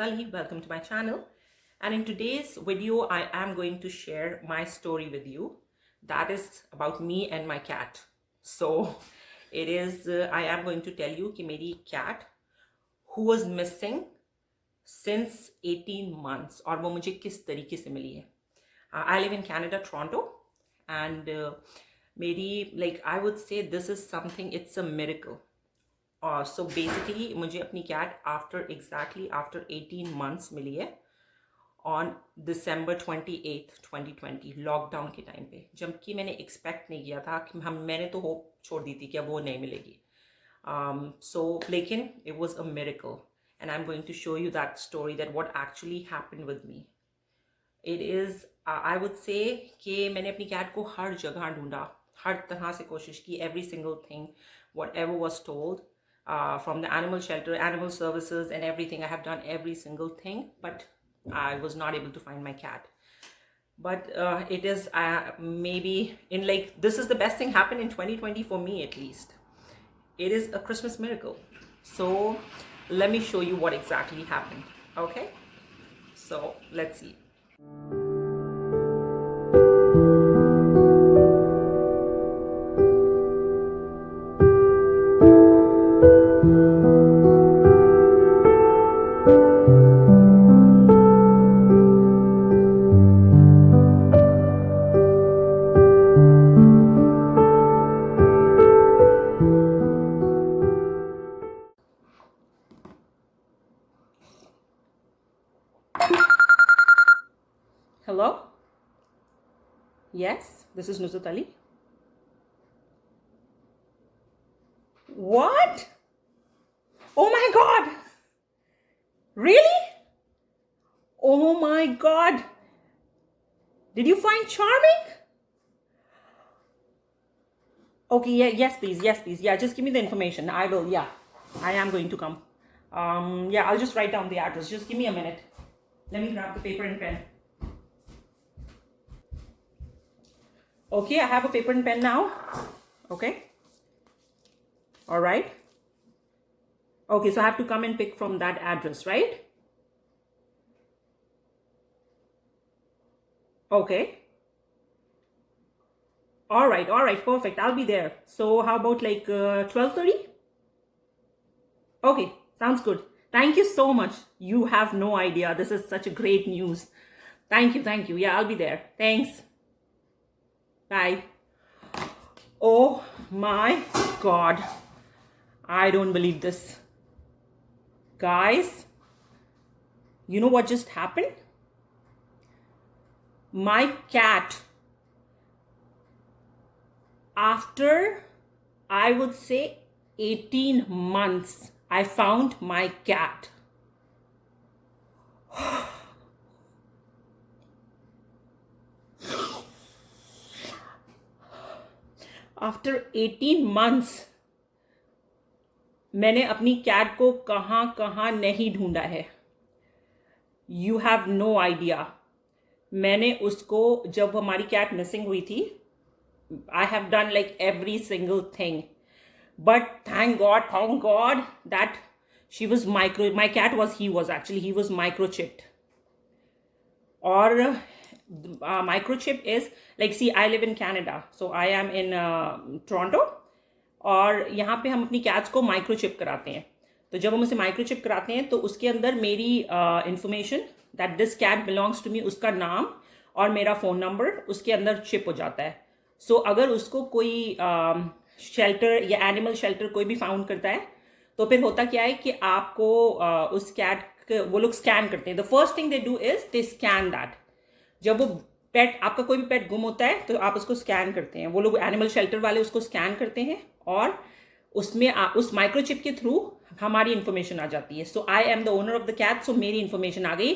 Tali, welcome to my channel. And in today's video, I am going to share my story with you. That is about me and my cat. So it is, I am going to tell you कि मेरी cat who was missing since 18 months और वो मुझे किस तरीके से मिली है. I live in Canada, Toronto, and like I would say this is something, it's a miracle. So basically मुझे अपनी cat after 18 months मिली है on December 28th 2020 लॉकडाउन के टाइम पे, जबकि मैंने एक्सपेक्ट नहीं किया था कि मैंने तो होप छोड़ दी थी कि अब वो नहीं मिलेगी. लेकिन it was a miracle and I'm going to show you that story, that what actually happened with me. It is I would say कि मैंने अपनी cat को हर जगह ढूंढा, हर तरह से कोशिश की, every single thing, whatever was told, from the animal shelter, animal services and everything. I have done every single thing, but I was not able to find my cat. But it is maybe in like, this is the best thing happened in 2020 for me at least. It is a Christmas miracle. So let me show you what exactly happened. Okay, so let's see. Hello? Yes, this is Nusrat Ali. What? Oh my God! Really? Oh my God! Did you find Charming? Okay, yeah, yes please, yeah, just give me the information. I will, yeah, I am going to come. Yeah, I'll just write down the address. Just give me a minute. Let me grab the paper and pen. Okay, I have a paper and pen now. Okay. All right. Okay, so I have to come and pick from that address, right? Okay. All right, perfect. I'll be there. So how about like 12:30? Okay, sounds good. Thank you so much. You have no idea. This is such a great news. Thank you. Yeah, I'll be there. Thanks. Bye. Oh my God. I don't believe this. Guys, you know what just happened? My cat, after I would say 18 months, I found my cat. After 18 months मैंने अपनी cat को कहाँ नहीं ढूंढा है. You have no idea. मैंने उसको, जब हमारी कैट मिसिंग हुई थी, I have done like every single thing. But thank God that she was my cat was, he was microchipped. Or microchip is like, see, I live in Canada, so I am in Toronto, और यहाँ पे हम अपनी cats को microchip कराते हैं. तो जब हम उसे माइक्रोचिप कराते हैं तो उसके अंदर मेरी information that this cat belongs to me, उसका नाम और मेरा फ़ोन नंबर उसके अंदर चिप हो जाता है. सो अगर उसको कोई शेल्टर या एनिमल शेल्टर कोई भी फाउंड करता है तो फिर होता क्या है कि आपको उस कैट वो लोग स्कैन करते हैं. The first thing they do is they scan that. जब वो पेट, आपका कोई भी पेट गुम होता है तो आप उसको स्कैन करते हैं. वो लोग एनिमल शेल्टर वाले उसको स्कैन करते हैं और उसमें उस माइक्रोचिप के थ्रू हमारी इंफॉर्मेशन आ जाती है. So I am the owner of the cat, so मेरी इंफॉर्मेशन आ गई.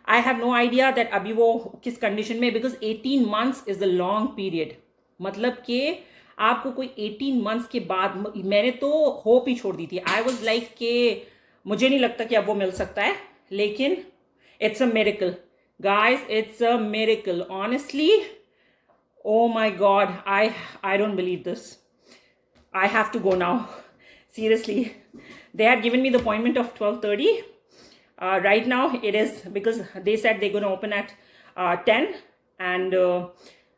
I have no idea that अभी वो किस कंडीशन में, because 18 months is a long period. मतलब कि आपको कोई 18 मंथ्स के बाद, मैंने तो होप ही छोड़ दी थी. आई वॉज लाइक कि मुझे नहीं लगता कि अब वो मिल सकता है, लेकिन it's a miracle guys, it's a miracle, honestly. Oh my God, I don't believe this. I have to go now, seriously. They had given me the appointment of 12:30. Right now it is, because they said they're going to open at 10, and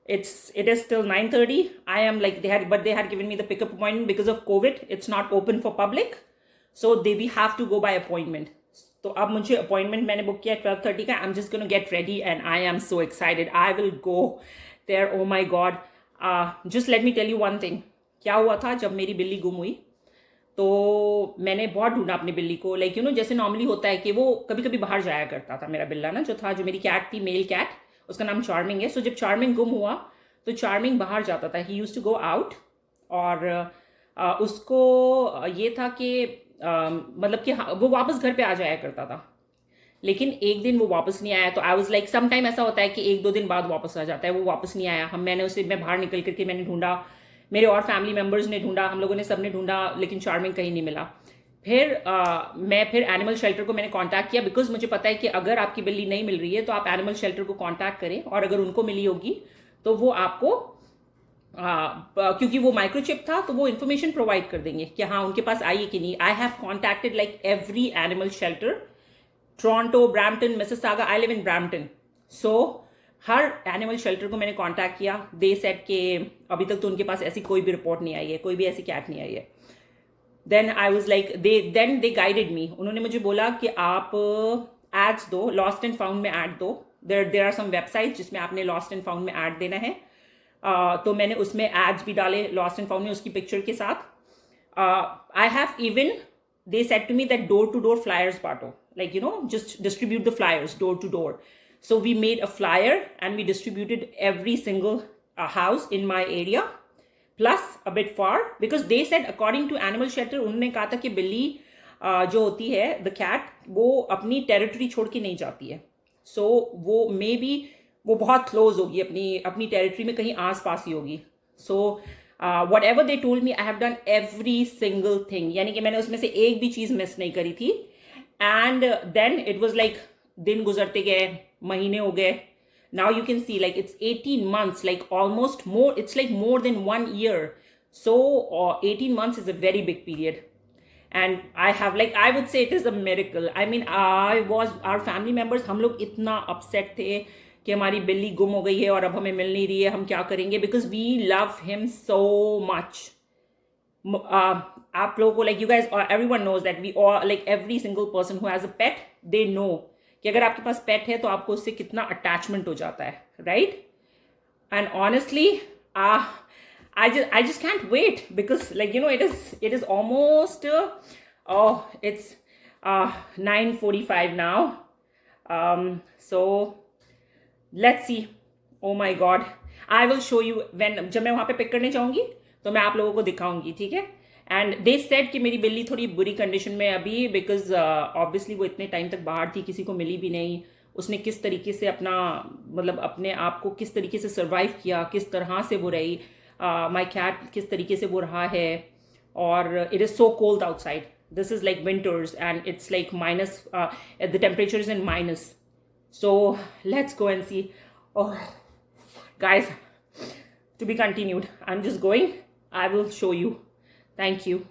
it is still 9:30. I am like, they had given me the pickup appointment because of COVID. It's not open for public, so we have to go by appointment. तो अब मुझे appointment मैंने book किया 12:30 का. I am just gonna get ready and I am so excited. I will go there. Oh my god. Just let me tell you one thing. क्या हुआ था जब मेरी बिल्ली गुम हुई, तो मैंने बहुत ढूंढा अपनी बिल्ली को. लाइक जैसे नॉर्मली होता है कि वो कभी कभी बाहर जाया करता था. मेरा बिल्ला ना जो मेरी कैट थी, मेल कैट, उसका नाम चार्मिंग है. सो जब चार्मिंग गुम हुआ तो चार्मिंग बाहर जाता था. He used to go out. और उसको ये था कि मतलब कि वो वापस घर पे आ जाया करता था. लेकिन एक दिन वो वापस नहीं आया. तो I was like, some time ऐसा होता है कि 1-2 दिन बाद वापस आ जाता है. वो वापस नहीं आया. मैं बाहर निकल करके मैंने ढूंढा, मेरे और फैमिली मेम्बर्स ने ढूंढा, हम लोगों ने सबने ढूंढा, लेकिन चार्मिंग कहीं नहीं मिला. मैं फिर एनिमल शेल्टर को मैंने कांटेक्ट किया, बिकॉज मुझे पता है कि अगर आपकी बिल्ली नहीं मिल रही है तो आप एनिमल शेल्टर को कांटेक्ट करें, और अगर उनको मिली होगी तो वो आपको क्योंकि वो माइक्रोचिप था तो वो इन्फॉर्मेशन प्रोवाइड कर देंगे कि हाँ उनके पास आई है कि नहीं. I have contacted like every animal shelter, Toronto, Brampton, Mississauga. I live in Brampton. So her animal shelter को मैंने कांटेक्ट किया. दे सेड कि अभी तक तो उनके पास ऐसी कोई भी रिपोर्ट नहीं आई है, कोई भी ऐसी कैट नहीं आई है. Then I was like, they guided me. उन्होंने मुझे बोला कि आप एड्स दो, लॉस्ट एंड फाउंड में ऐड दो. देर आर सम वेबसाइट जिसमें आपने लॉस्ट एंड फाउंड में ऐड देना है. तो मैंने उसमें एड्स भी डाले लॉस्ट एंड फाउंड में, उसकी पिक्चर के साथ. I have even, they said to me that door to door flyers बांटो, like just distribute the flyers door to door. So we made a flyer and we distributed every single house in my area, plus a bit far, because they said according to animal shelter, उन्होंने कहा था कि बिल्ली जो होती है, the cat, वो अपनी टेरिटरी छोड़ के नहीं जाती है. So वो मे बी वो बहुत क्लोज होगी, अपनी टेरिटरी में कहीं आस पास ही होगी. सो whatever they told me, I have done every single thing. यानी कि मैंने उसमें से एक भी चीज़ मिस नहीं करी थी. And then it was like, दिन गुजरते गए, महीने हो गए. Now you can see like it's 18 months, like almost more, it's like more than 1 year. So 18 months is a very big period. And I have like, I would say it is a miracle. I mean, our family members, हम लोग इतना upset थे कि हमारी बिल्ली गुम हो गई है और अब हमें मिल नहीं रही है, हम क्या करेंगे, because we love him so much. आप लोगों को like, you guys, everyone knows that we all, like every single person who has a pet, they know कि अगर आपके पास पेट है तो आपको उससे कितना अटैचमेंट हो जाता है, right? And honestly I just can't wait, because like it is almost it's 9:45 now. So let's see. Oh my god, I will show you when, जब मैं वहाँ पे पिक करने जाऊँगी तो मैं आप लोगों को दिखाऊंगी, ठीक है? एंड दे सेड कि मेरी बिल्ली थोड़ी बुरी कंडीशन में अभी, बिकॉज ऑब्वियसली वो इतने टाइम तक बाहर थी, किसी को मिली भी नहीं. उसने किस तरीके से अपना, मतलब अपने आप को किस तरीके से सर्वाइव किया, किस तरह से वो रही, माई कैट किस तरीके से वो रहा है. और it is so cold outside. This is like winters and it's like minus, the temperature is in minus. So let's go and see. Oh, guys, to be continued. I'm just going. I will show you. Thank you.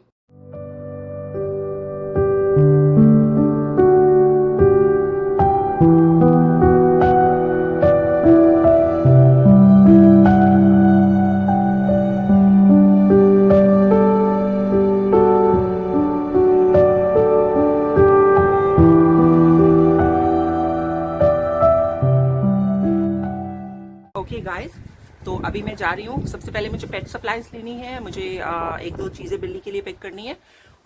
Okay guys, तो अभी मैं जा रही हूँ. सबसे पहले मुझे पेट supplies लेनी है, मुझे 1-2 चीज़ें बिल्ली के लिए पिक करनी है,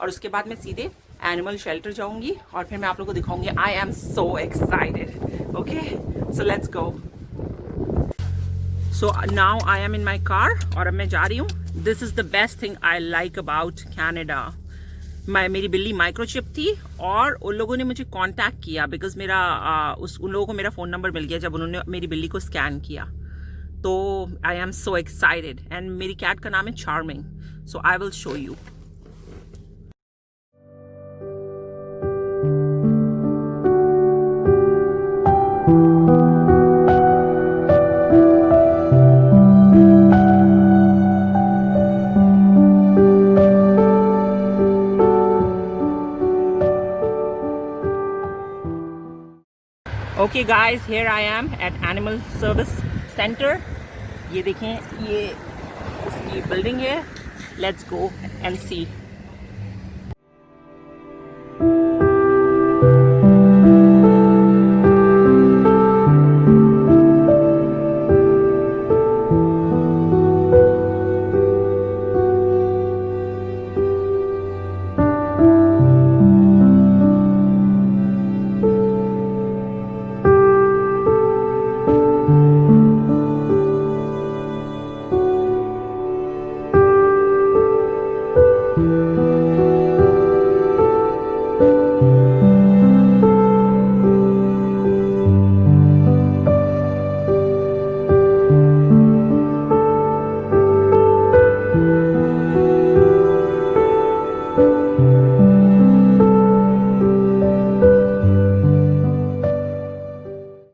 और उसके बाद मैं सीधे एनिमल शेल्टर जाऊँगी और फिर मैं आप लोगों को दिखाऊंगी. आई am so excited. Okay, so let's go. So now I am in my car और अब मैं जा रही हूँ. This is the best thing I like about Canada. मेरी बिल्ली माइक्रोचिप थी और उन लोगों ने मुझे कांटेक्ट किया, बिकॉज उन लोगों को मेरा फ़ोन नंबर मिल गया जब उन्होंने मेरी बिल्ली को स्कैन किया. तो आई एम सो एक्साइटेड. एंड मेरी कैट का नाम है charming. So I will show you. Okay guys, here I am at Animal Service Center. ये देखें, ये इसकी बिल्डिंग है. Let's go and see.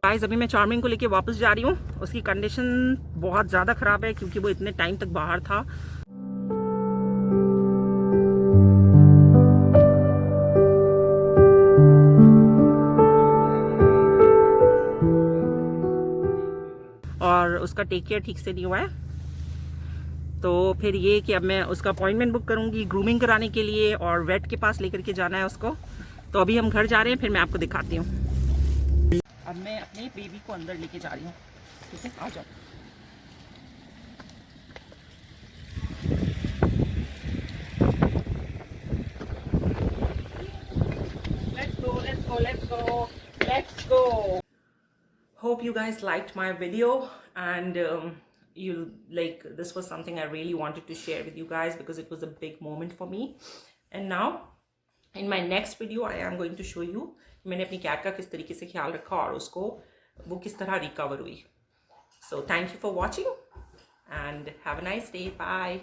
Guys, अभी मैं चार्मिंग को लेके वापस जा रही हूँ. उसकी कंडीशन बहुत ज़्यादा ख़राब है क्योंकि वो इतने टाइम तक बाहर था. और उसका टेक केयर ठीक से नहीं हुआ है. तो फिर ये कि अब मैं उसका अपॉइंटमेंट बुक करूँगी ग्रूमिंग कराने के लिए और वेट के पास लेकर के जाना है उसको. तो अभी हम घर जा रहे हैं, फिर मैं आपको दिखाती हूँ. अब मैं अपने बेबी को अंदर लेके जा रही हूँ. ठीक है, आ जाओ. Let's go. Hope you guys liked my video, and this was something I really wanted to share with you guys because it was a big moment for me. And now in my next video I am going to show you मैंने अपनी cat का किस तरीके से ख्याल रखा और उसको वो किस तरह रिकवर हुई. So thank you for watching and have a nice day. Bye.